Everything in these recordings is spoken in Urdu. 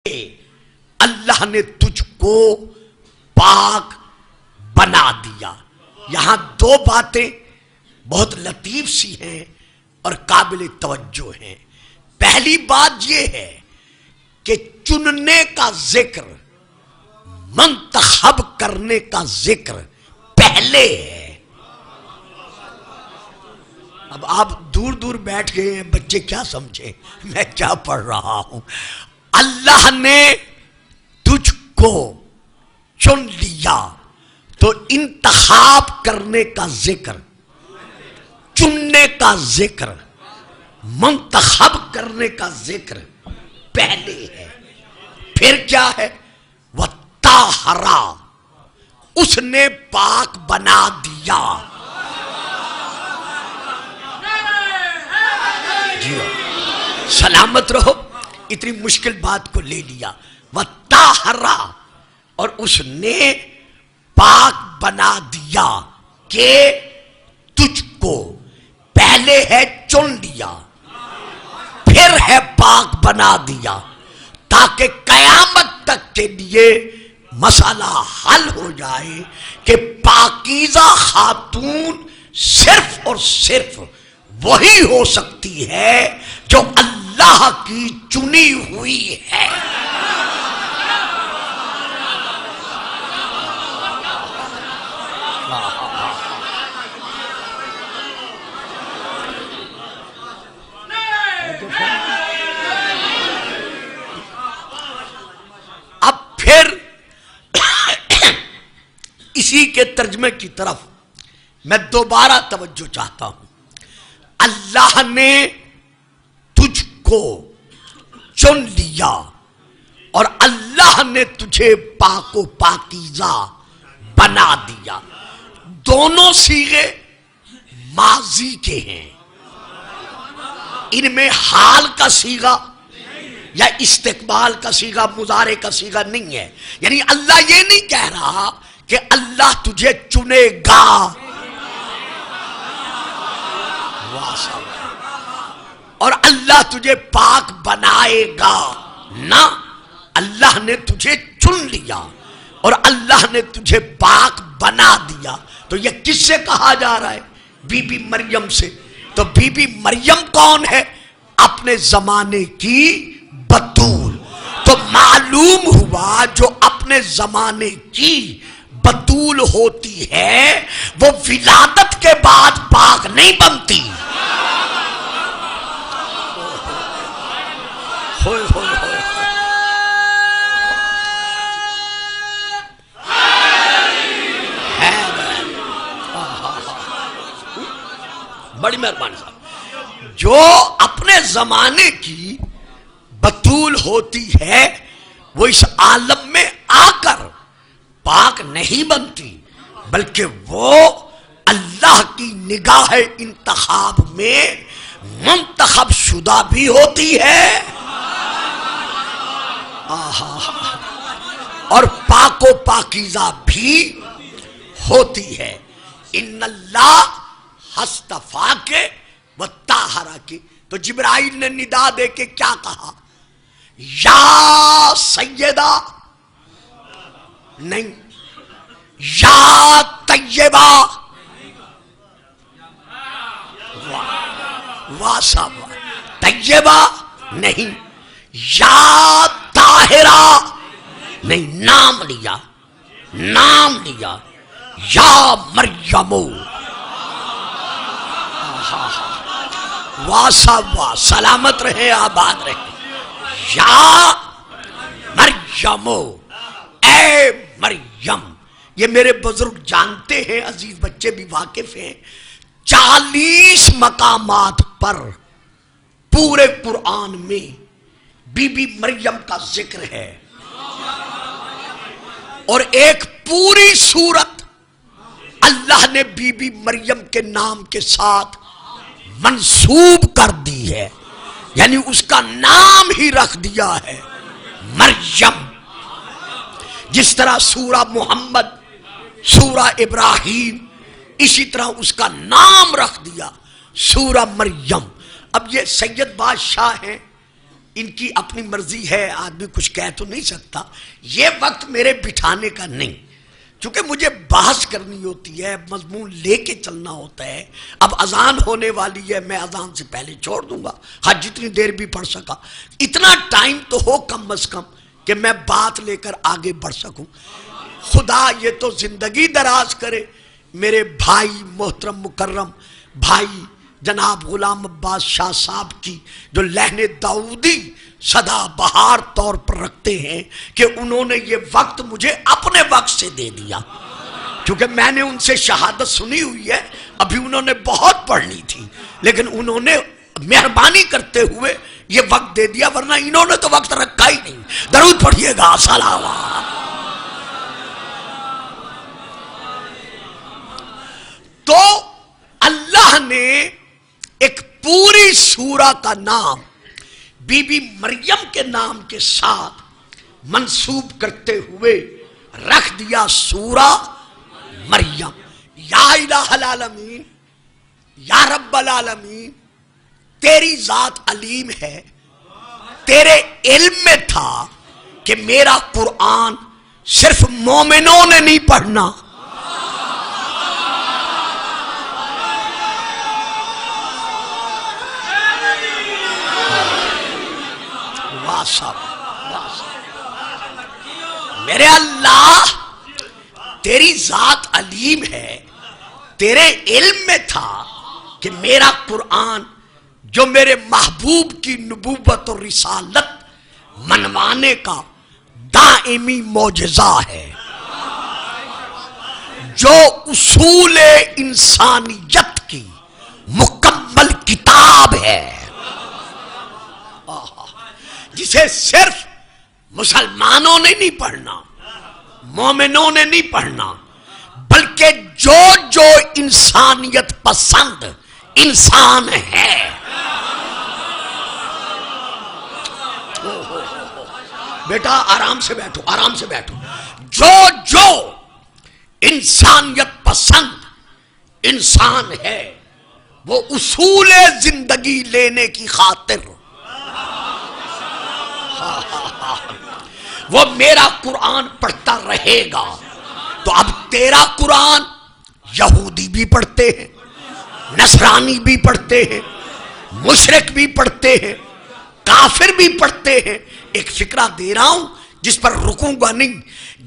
اللہ نے تجھ کو پاک بنا دیا. یہاں دو باتیں بہت لطیف سی ہیں اور قابل توجہ ہیں. پہلی بات یہ ہے کہ چننے کا ذکر، منتخب کرنے کا ذکر پہلے ہے. اب آپ دور دور بیٹھ گئے ہیں، بچے کیا سمجھے میں کیا پڑھ رہا ہوں. اللہ نے تجھ کو چن لیا تو انتخاب کرنے کا ذکر، چننے کا ذکر، منتخب کرنے کا ذکر پہلے ہے. پھر کیا ہے؟ وَطَّاهَرَا، اس نے پاک بنا دیا. جی سلامت رہو، اتنی مشکل بات کو لے لیا. وَطَّاهَرَا، اور اس نے پاک بنا دیا کہ تجھ کو. پہلے ہے چن لیا، پھر ہے پاک بنا دیا، تاکہ قیامت تک کے لیے مسئلہ حل ہو جائے کہ پاکیزہ خاتون صرف اور صرف وہی ہو سکتی ہے جو اللہ کی چنی ہوئی ہے. اب پھر اسی کے ترجمے کی طرف میں دوبارہ توجہ چاہتا ہوں. اللہ نے تجھ کو چن لیا اور اللہ نے تجھے پاک و پاکیزہ بنا دیا. دونوں صیغے ماضی کے ہیں، ان میں حال کا صیغہ یا استقبال کا صیغہ، مضارع کا صیغہ نہیں ہے. یعنی اللہ یہ نہیں کہہ رہا کہ اللہ تجھے چنے گا، اور اللہ تجھے پاک بنائے گا. نہ، اللہ نے تجھے چن لیا اور اللہ نے تجھے پاک بنا دیا. تو یہ کس سے کہا جا رہا ہے؟ بی بی مریم سے. تو بی بی مریم کون ہے؟ اپنے زمانے کی بتول. تو معلوم ہوا جو اپنے زمانے کی بتول ہوتی ہے وہ ولادت کے بعد پاک نہیں بنتی. ہوئے ہوئے ہوئے بڑی مہربانی صاحب. جو اپنے زمانے کی بتول ہوتی ہے وہ اس عالم میں آ کر پاک نہیں بنتی، بلکہ وہ اللہ کی نگاہ انتخاب میں منتخب شدہ بھی ہوتی ہے اور پاک و پاکیزہ بھی ہوتی ہے. ان اللہ ہستفا کے و طاہرہ کے. تو جبرائیل نے ندا دے کے کیا کہا؟ یا سیدہ نہیں، یا طیبہ، واسا طیبہ نہیں، یا طاہرہ نہیں. نام لیا، نام لیا. یا مریمو، واسا وا، سلامت رہے، آباد رہے. یا مریمو، اے مریم. یہ میرے بزرگ جانتے ہیں، عزیز بچے بھی واقف ہیں. 40 مقامات پر پورے قرآن میں بی بی مریم کا ذکر ہے، اور ایک پوری سورت اللہ نے بی بی مریم کے نام کے ساتھ منسوب کر دی ہے. یعنی اس کا نام ہی رکھ دیا ہے مریم. جس طرح سورہ محمد، سورہ ابراہیم، اسی طرح اس کا نام رکھ دیا سورہ مریم. اب یہ سید بادشاہ ہیں ان کی اپنی مرضی ہے، آدمی کچھ کہہ تو نہیں سکتا، یہ وقت میرے بٹھانے کا نہیں، چونکہ مجھے بحث کرنی ہوتی ہے، مضمون لے کے چلنا ہوتا ہے۔ اب اذان ہونے والی ہے، میں اذان سے پہلے چھوڑ دوں گا، ہاں جتنی دیر بھی پڑھ سکا، اتنا ٹائم تو ہو کم از کم کہ میں بات لے کر آگے بڑھ سکوں۔ خدا یہ تو زندگی دراز کرے میرے بھائی محترم مکرم بھائی جناب غلام عباس شاہ صاحب کی جو لہن داؤدی سدا بہار طور پر رکھتے ہیں کہ انہوں نے یہ وقت مجھے اپنے وقت سے دے دیا، کیونکہ میں نے ان سے شہادت سنی ہوئی ہے، ابھی انہوں نے بہت پڑھنی تھی لیکن انہوں نے مہربانی کرتے ہوئے یہ وقت دے دیا، ورنہ انہوں نے تو وقت رکھا ہی نہیں۔ درود پڑھیے گا، سلام۔ تو اللہ نے ایک پوری سورہ کا نام بی بی مریم کے نام کے ساتھ منسوب کرتے ہوئے رکھ دیا سورہ مریم۔ یا الہ العالمین، یا رب العالمین، تیری ذات علیم ہے، تیرے علم میں تھا کہ میرا قرآن صرف مومنوں نے نہیں پڑھنا، میرے اللہ تیری ذات علیم ہے، تیرے علم میں تھا کہ میرا قرآن جو میرے محبوب کی نبوت اور رسالت منوانے کا دائمی معجزہ ہے، جو اصول انسانیت کی مکمل کتاب ہے، جسے صرف مسلمانوں نے نہیں پڑھنا، مومنوں نے نہیں پڑھنا، بلکہ جو جو انسانیت پسند انسان ہے۔ بیٹا آرام سے بیٹھو، آرام سے بیٹھو۔ جو جو انسانیت پسند انسان ہے وہ اصول زندگی لینے کی خاطر وہ میرا قرآن پڑھتا رہے گا۔ تو اب تیرا قرآن یہودی بھی پڑھتے ہیں، نصرانی بھی پڑھتے ہیں، مشرک بھی پڑھتے ہیں، کافر بھی پڑھتے ہیں۔ ایک فکرہ دے رہا ہوں جس پر رکوں گا نہیں،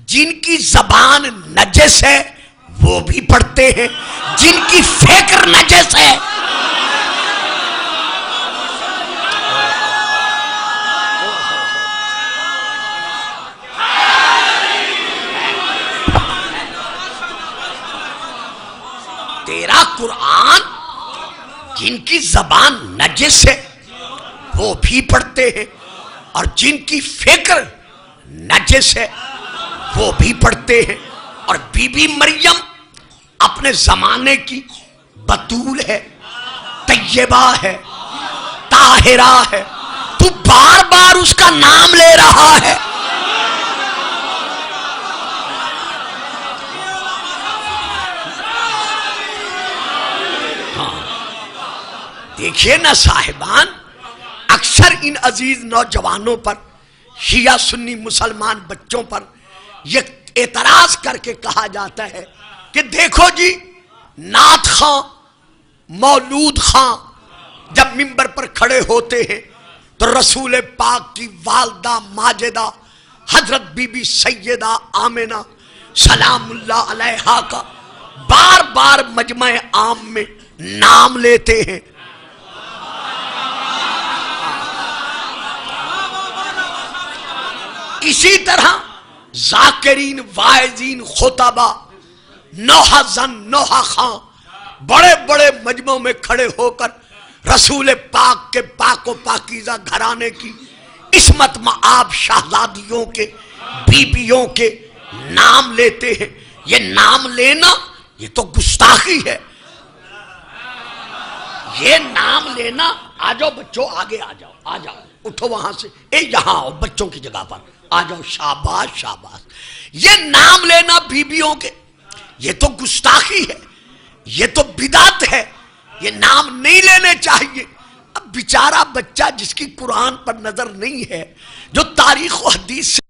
جن کی زبان نجس ہے وہ بھی پڑھتے ہیں، جن کی فکر نجس ہے تیرا قرآن جن کی زبان نجس ہے وہ بھی پڑھتے ہیں، اور جن کی فکر نجس ہے وہ بھی پڑھتے ہیں۔ اور بی بی مریم اپنے زمانے کی بتول ہے، طیبہ ہے، طاہرہ ہے، تو بار بار اس کا نام لے رہا ہے۔ دیکھیے نا صاحبان، اکثر ان عزیز نوجوانوں پر، شیعہ سنی مسلمان بچوں پر یہ اعتراض کر کے کہا جاتا ہے کہ دیکھو جی نعت خاں مولود خاں جب منبر پر کھڑے ہوتے ہیں تو رسول پاک کی والدہ ماجدہ حضرت بی بی سیدہ آمنہ سلام اللہ علیہا کا بار بار مجمع عام میں نام لیتے ہیں۔ اسی طرح ذاکرین، واعظین، خطبہ، نوحہ زن، نوحہ خاں بڑے بڑے مجمعوں میں کھڑے ہو کر رسول پاک کے پاک و پاکیزہ گھرانے کی عصمت مآب شہزادیوں کے، بیبیوں کے نام لیتے ہیں۔ یہ نام لینا یہ تو گستاخی ہے، یہ نام لینا۔ آ جاؤ بچوں، آگے آ جاؤ، آ جاؤ، اٹھو وہاں سے، اے یہاں آؤ بچوں کی جگہ پر آ جاؤ، شاباش شاباش۔ یہ نام لینا بیبیوں کے یہ تو گستاخی ہے، یہ تو بدعت ہے، یہ نام نہیں لینے چاہیے۔ اب بیچارہ بچہ جس کی قرآن پر نظر نہیں ہے، جو تاریخ و حدیث سے